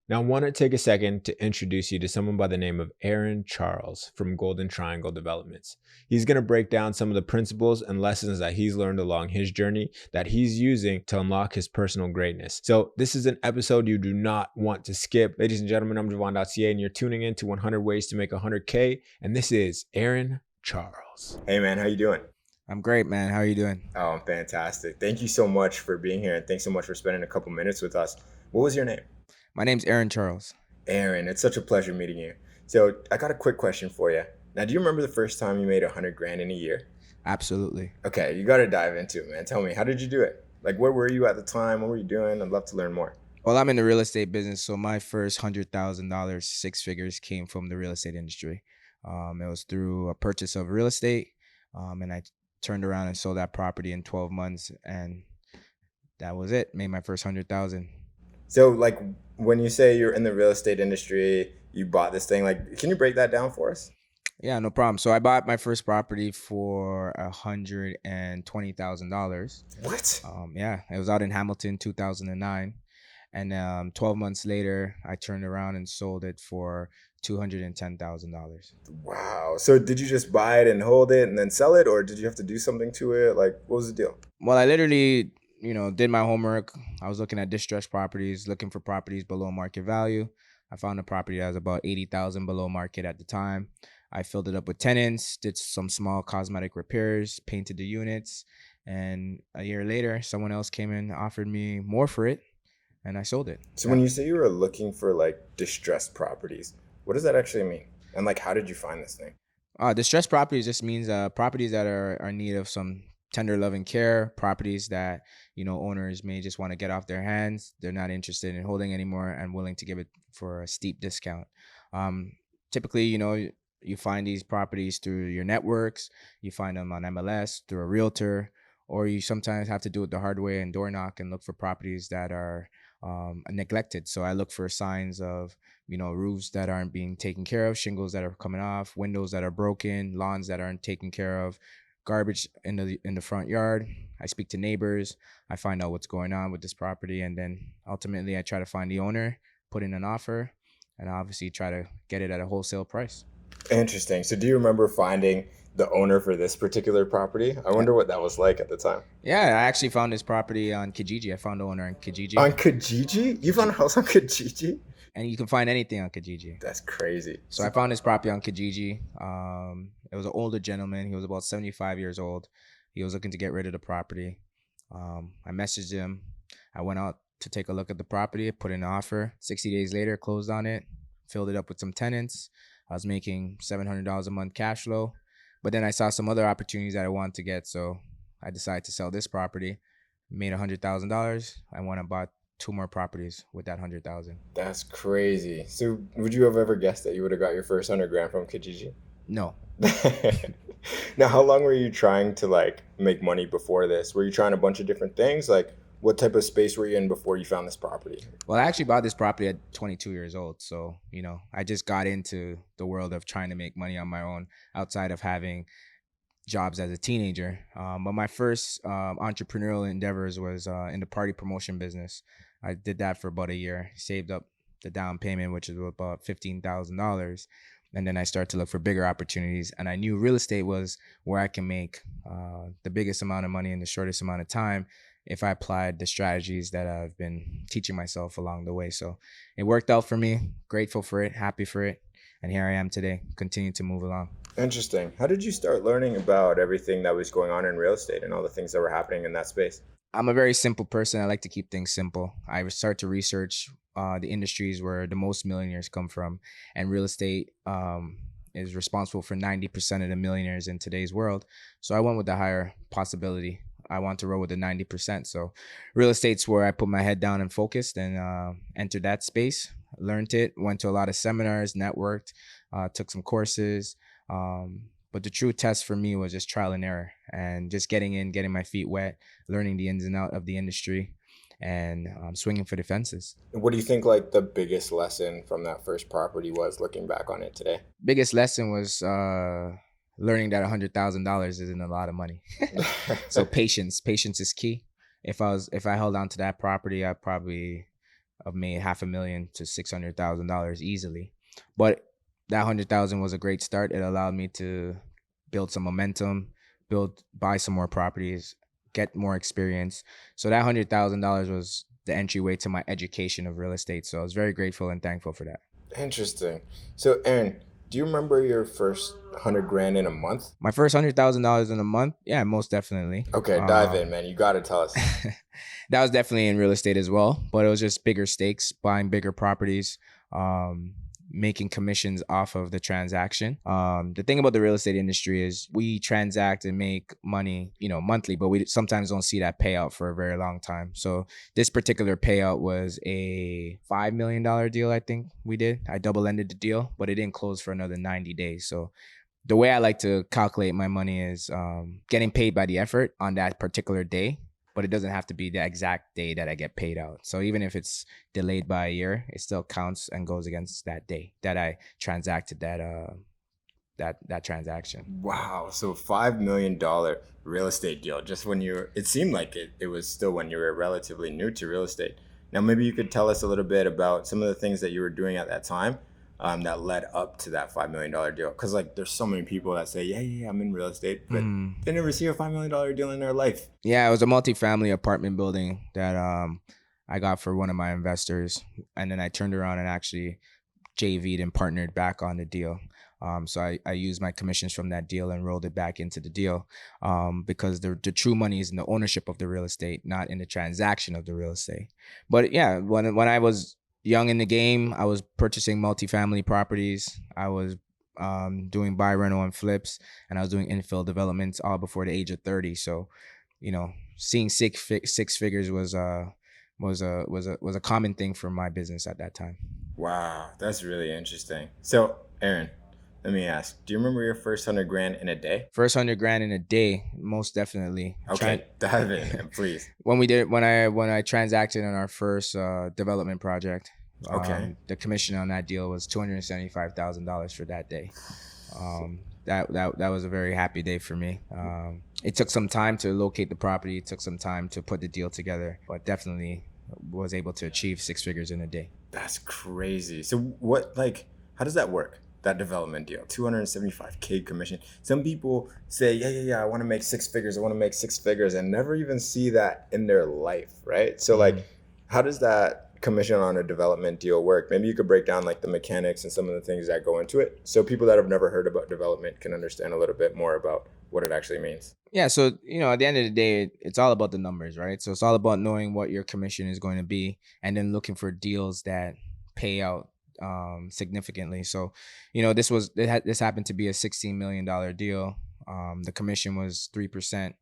Now, I want to take a second to introduce you to someone by the name of Aaron Charles from Golden Triangle Developments. He's going to break down some of the principles and lessons that he's learned along his journey that he's using to unlock his personal greatness. So, this is an episode you do not want to skip. Ladies and gentlemen, I'm Javon.ca, and you're tuning in to 100 Ways to Make 100K. And this is Aaron Charles. Hey, man, how you doing? I'm great, man. How are you doing? Oh, I'm fantastic. Thank you so much for being here, and thanks so much for spending a couple minutes with us. What was your name? My name's Aaron Charles. Aaron, it's such a pleasure meeting you. So I got a quick question for you. Now, do you remember the first time you made 100 grand in a year? Absolutely. Okay, you got to dive into it, man. Tell me, how did you do it? Like, where were you at the time? What were you doing? I'd love to learn more. Well, I'm in the real estate business, so my first $100,000, six figures, came from the real estate industry. It was through a purchase of real estate, and I turned around and sold that property in 12 months, and that was it. Made my first 100,000. So, like, when you say you're in the real estate industry, you bought this thing, like, can you break that down for us? Yeah, no problem. So I bought my first property for $120,000. What? Yeah, it was out in Hamilton, 2009. And 12 months later, I turned around and sold it for $210,000. Wow. So, did you just buy it and hold it and then sell it, or did you have to do something to it? Like, what was the deal? Well, I literally, did my homework. I was looking at distressed properties, looking for properties below market value. I found a property that was about 80,000 below market at the time. I filled it up with tenants, did some small cosmetic repairs, painted the units, and a year later, someone else came in, offered me more for it, and I sold it. So, when you say you were looking for like distressed properties, what does that actually mean? And like, how did you find this thing? Distressed properties just means properties that are in need of some tender loving care, properties that, owners may just want to get off their hands. They're not interested in holding anymore and willing to give it for a steep discount. Typically, you find these properties through your networks, you find them on MLS, through a realtor, or you sometimes have to do it the hard way and door knock and look for properties that are neglected. So I look for signs of, roofs that aren't being taken care of, shingles that are coming off, windows that are broken, lawns that aren't taken care of, garbage in the front yard. I speak to neighbors. I find out what's going on with this property, and then ultimately I try to find the owner, put in an offer, and obviously try to get it at a wholesale price. Interesting. So, do you remember finding the owner for this particular property? I wonder what that was like at the time. Yeah, I actually found this property on Kijiji. I found the owner on Kijiji. On Kijiji? You found a house on Kijiji? And you can find anything on Kijiji. That's crazy. So I found this property on Kijiji. It was an older gentleman. He was about 75 years old. He was looking to get rid of the property. I messaged him. I went out to take a look at the property, put in an offer. 60 days later, closed on it, filled it up with some tenants. I was making $700 a month cash flow. But then I saw some other opportunities that I wanted to get. So I decided to sell this property, made $100,000. I went and bought two more properties with that 100,000. That's crazy. So, would you have ever guessed that you would have got your first 100 grand from Kijiji? No. Now, how long were you trying to like make money before this? Were you trying a bunch of different things? Like, what type of space were you in before you found this property? Well, I actually bought this property at 22 years old. So, I just got into the world of trying to make money on my own outside of having jobs as a teenager. But my first entrepreneurial endeavors was in the party promotion business. I did that for about a year, saved up the down payment, which is about $15,000. And then I started to look for bigger opportunities. And I knew real estate was where I can make the biggest amount of money in the shortest amount of time if I applied the strategies that I've been teaching myself along the way. So it worked out for me. Grateful for it, happy for it. And here I am today, continue to move along. Interesting. How did you start learning about everything that was going on in real estate and all the things that were happening in that space? I'm a very simple person. I like to keep things simple. I start to research the industries where the most millionaires come from, and real estate is responsible for 90% of the millionaires in today's world. So I went with the higher possibility. I want to roll with the 90%. So real estate's where I put my head down and focused and entered that space, learned it, went to a lot of seminars, networked, took some courses. But the true test for me was just trial and error and just getting my feet wet, learning the ins and outs of the industry, and swinging for the fences. What do you think like the biggest lesson from that first property was looking back on it today? Biggest lesson was learning that $100,000 isn't a lot of money. So patience is key. If I held on to that property, I probably I've made $500,000 to $600,000 easily. But that 100,000 was a great start. It allowed me to build some momentum, buy some more properties, get more experience. So that $100,000 was the entryway to my education of real estate. So I was very grateful and thankful for that. Interesting. So, Aaron, do you remember your first 100 grand in a month? My first $100,000 in a month, yeah, most definitely. Okay, dive in, man. You got to tell us. That was definitely in real estate as well, but it was just bigger stakes, buying bigger properties, making commissions off of the transaction. The thing about the real estate industry is we transact and make money, monthly, but we sometimes don't see that payout for a very long time. So this particular payout was a $5 million deal. I think we did. I double-ended the deal, but it didn't close for another 90 days. So the way I like to calculate my money is getting paid by the effort on that particular day, but it doesn't have to be the exact day that I get paid out. So even if it's delayed by a year, it still counts and goes against that day that I transacted that transaction. Wow. So $5 million real estate deal. Just when it seemed like it was still when you were relatively new to real estate. Now, maybe you could tell us a little bit about some of the things that you were doing at that time that led up to that $5 million deal. Because there's so many people that say, yeah, I'm in real estate, but they never see a $5 million deal in their life. Yeah, it was a multifamily apartment building that I got for one of my investors. And then I turned around and actually JV'd and partnered back on the deal. So I used my commissions from that deal and rolled it back into the deal because the true money is in the ownership of the real estate, not in the transaction of the real estate. But yeah, when I was young in the game, I was purchasing multifamily properties. I was doing buy, rental, and flips, and I was doing infill developments all before the age of 30. So, seeing six figures was a common thing for my business at that time. Wow, that's really interesting. So, Aaron, let me ask, do you remember your first 100 grand in a day? First 100 grand in a day, most definitely. Okay, dive in, please. When I transacted on our first development project, Okay. the commission on that deal was $275,000 for that day. That was a very happy day for me. It took some time to locate the property. It took some time to put the deal together, but definitely was able to achieve six figures in a day. That's crazy. So how does that work? That development deal, 275K commission. Some people say, yeah, I want to make six figures. I want to make six figures and never even see that in their life, right? So how does that commission on a development deal work? Maybe you could break down the mechanics and some of the things that go into it so people that have never heard about development can understand a little bit more about what it actually means. Yeah, so at the end of the day, it's all about the numbers, right? So it's all about knowing what your commission is going to be and then looking for deals that pay out significantly. So, this happened to be a $16 million deal. The commission was 3%.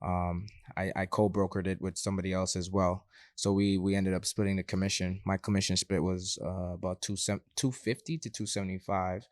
I co-brokered it with somebody else as well. So we ended up splitting the commission. My commission split was about 250 to 275.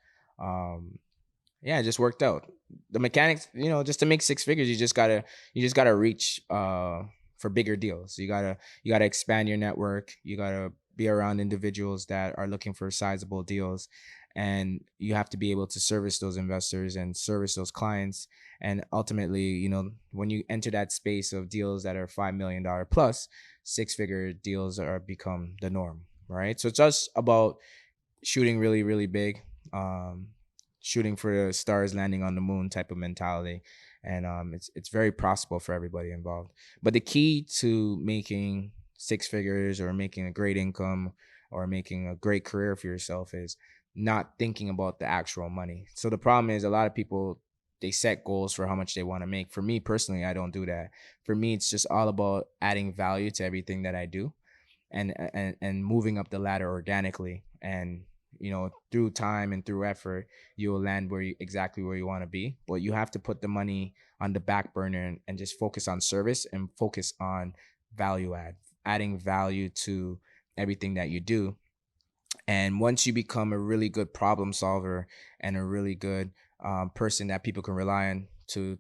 Yeah, it just worked out. The mechanics, just to make six figures, you just gotta reach for bigger deals. You gotta expand your network. You gotta be around individuals that are looking for sizable deals, and you have to be able to service those investors and service those clients. And ultimately, when you enter that space of deals that are $5 million plus, six-figure deals are become the norm, right? So it's just about shooting really, really big, shooting for the stars, landing on the moon type of mentality. And it's very possible for everybody involved. But the key to making six figures or making a great income or making a great career for yourself is not thinking about the actual money. So the problem is a lot of people, they set goals for how much they want to make. For me personally, I don't do that. For me, it's just all about adding value to everything that I do and moving up the ladder organically. And through time and through effort, you will land exactly where you want to be. But you have to put the money on the back burner and just focus on service and focus on value adding value to everything that you do. And once you become a really good problem solver and a really good person that people can rely on to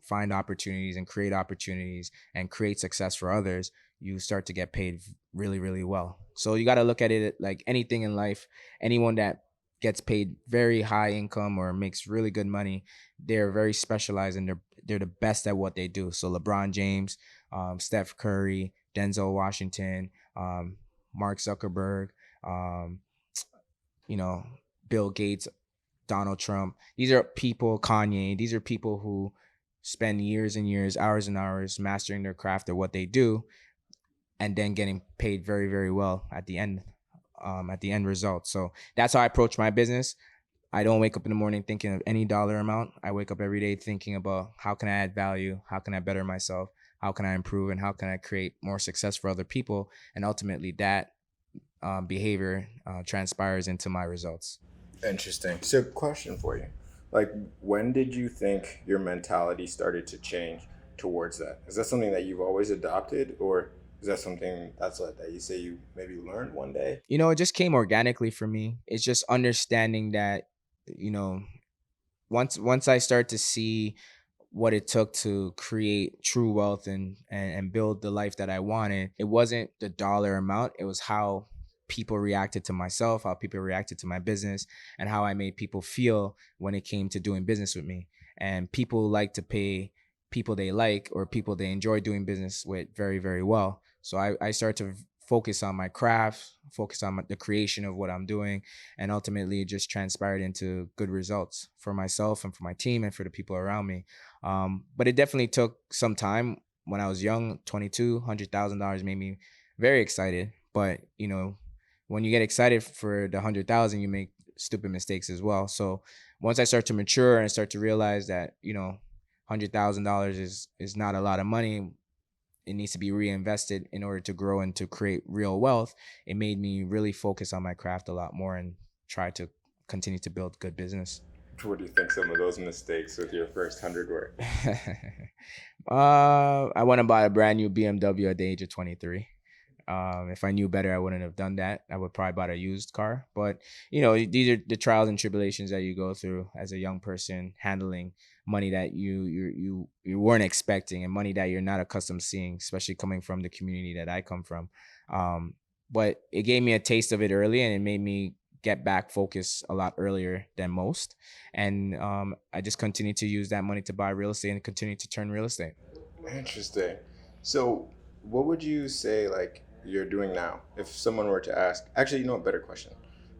find opportunities and create success for others, you start to get paid really, really well. So you got to look at it like anything in life. Anyone that gets paid very high income or makes really good money, they're very specialized and they're the best at what they do. So LeBron James, Steph Curry, Denzel Washington, Mark Zuckerberg, um, you know, Bill Gates, Donald Trump. These are people, Kanye, these are people who spend years and years, hours and hours mastering their craft or what they do, and then getting paid very, very well at the end result. So that's how I approach my business. I don't wake up in the morning thinking of any dollar amount. I wake up every day thinking about how can I add value? How can I better myself? How can I improve? And how can I create more success for other people? And ultimately that behavior transpires into my results. Interesting. So, question for you. Like, when did you think your mentality started to change towards that? Is that something that you've always adopted, or is that something that's like that you say you maybe learned one day? It just came organically for me. It's just understanding that, you know, once I start to see what it took to create true wealth and build the life that I wanted, it wasn't the dollar amount. It was how people reacted to myself, how people reacted to my business, and how I made people feel when it came to doing business with me. And people like to pay people they like or people they enjoy doing business with very, very well. So I start to focus on my craft, focus on the creation of what I'm doing, and ultimately it just transpired into good results for myself and for my team and for the people around me. But it definitely took some time. When I was young, 22, $100,000 made me very excited. But when you get excited for the 100,000, you make stupid mistakes as well. So once I start to mature and start to realize that $100,000 is not a lot of money, it needs to be reinvested in order to grow and to create real wealth. It made me really focus on my craft a lot more and try to continue to build good business. What do you think some of those mistakes with your first 100 were? I went and bought a brand new BMW at the age of 23. If I knew better, I wouldn't have done that. I would probably bought a used car. But these are the trials and tribulations that you go through as a young person, handling money that you weren't expecting and money that you're not accustomed to seeing, especially coming from the community that I come from. But it gave me a taste of it early, and it made me get back focused a lot earlier than most. And I just continue to use that money to buy real estate and continue to turn real estate. Interesting. So, what would you say like you're doing now? If someone were to ask, actually, better question.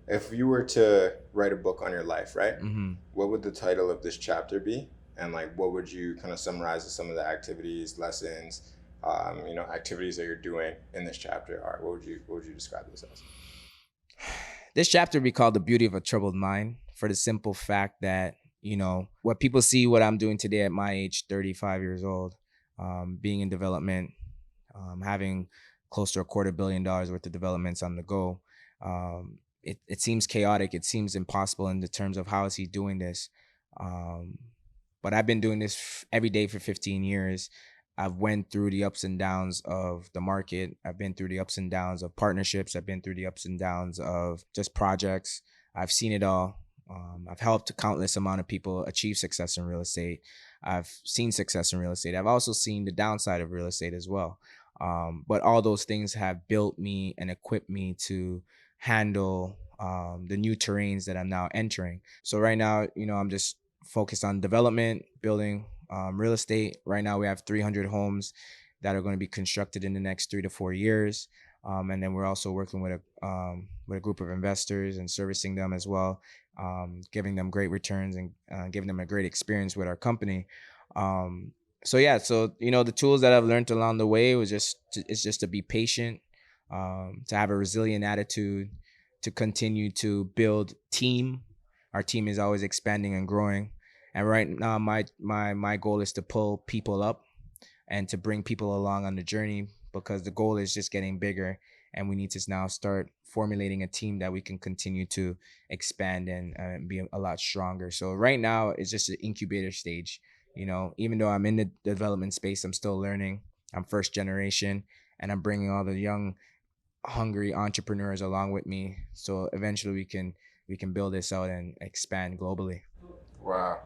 If you were to write a book on your life, right? Mm-hmm. What would the title of this chapter be? And like, what would you kind of summarize as some of the activities, lessons, activities that you're doing in this chapter are? What would you describe this as? This chapter would be called The Beauty of a Troubled Mind, for the simple fact that, what people see what I'm doing today at my age, 35 years old, being in development, having close to $250 million worth of developments on the go. It seems chaotic. It seems impossible in the terms of how is he doing this. But I've been doing this every day for 15 years. I've went through the ups and downs of the market. I've been through the ups and downs of partnerships. I've been through the ups and downs of just projects. I've seen it all. I've helped a countless amount of people achieve success in real estate. I've seen success in real estate. I've also seen the downside of real estate as well. But all those things have built me and equipped me to handle the new terrains that I'm now entering. So right now, I'm just focused on development, building real estate. Right now, we have 300 homes that are going to be constructed in the next 3 to 4 years. And then we're also working with a group of investors and servicing them as well, giving them great returns and giving them a great experience with our company. So the tools that I've learned along the way is just to be patient, to have a resilient attitude, to continue to build team. Our team is always expanding and growing. And right now, my goal is to pull people up and to bring people along on the journey, because the goal is just getting bigger, and we need to now start formulating a team that we can continue to expand and be a lot stronger. So right now, it's just an incubator stage. Even though I'm in the development space, I'm still learning. I'm first generation, and I'm bringing all the young, hungry entrepreneurs along with me. So eventually, we can build this out and expand globally. Wow.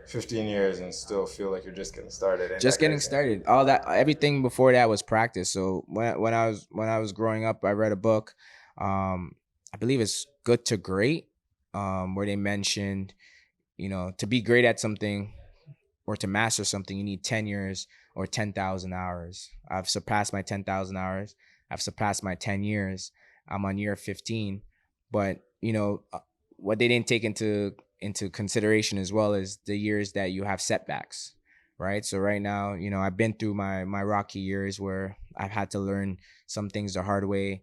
15 years and still feel like you're just getting started. Just getting started. All that, everything before that was practice. So when I was growing up, I read a book. I believe it's Good to Great, where they mentioned, to be great at something or to master something, you need 10 years or 10,000 hours. I've surpassed my 10,000 hours. I've surpassed my 10 years. I'm on year 15. But what they didn't take into consideration as well is the years that you have setbacks, right? So right now, I've been through my rocky years where I've had to learn some things the hard way.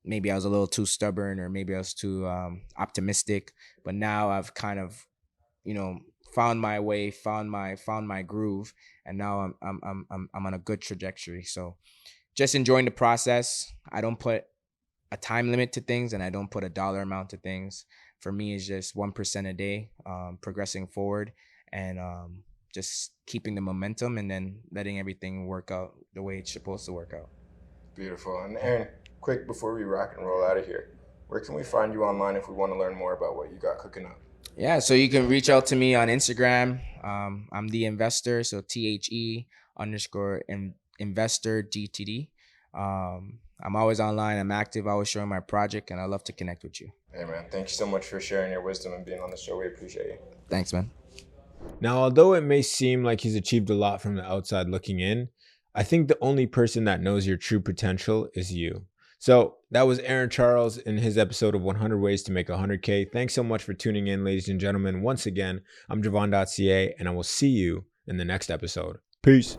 Maybe I was a little too stubborn, or maybe I was too optimistic. But now I've kind of, found my way, found my groove, and now I'm on a good trajectory. So just enjoying the process. I don't put a time limit to things, and I don't put a dollar amount to things. For me, it's just 1% a day, progressing forward, and just keeping the momentum, and then letting everything work out the way it's supposed to work out. Beautiful. And Aaron, quick before we rock and roll out of here, where can we find you online if we want to learn more about what you got cooking up? Yeah, so you can reach out to me on Instagram. I'm the investor, so THE_investor DTD. I'm always online. I'm active, always showing my project, and I love to connect with you. Hey man, thank you so much for sharing your wisdom and being on the show. We appreciate you. Thanks, man. Now, although it may seem like he's achieved a lot from the outside looking in, I think the only person that knows your true potential is you. So that was Aaron Charles in his episode of 100 Ways to Make 100K. Thanks so much for tuning in, ladies and gentlemen. Once again, I'm Javon.ca, and I will see you in the next episode. Peace.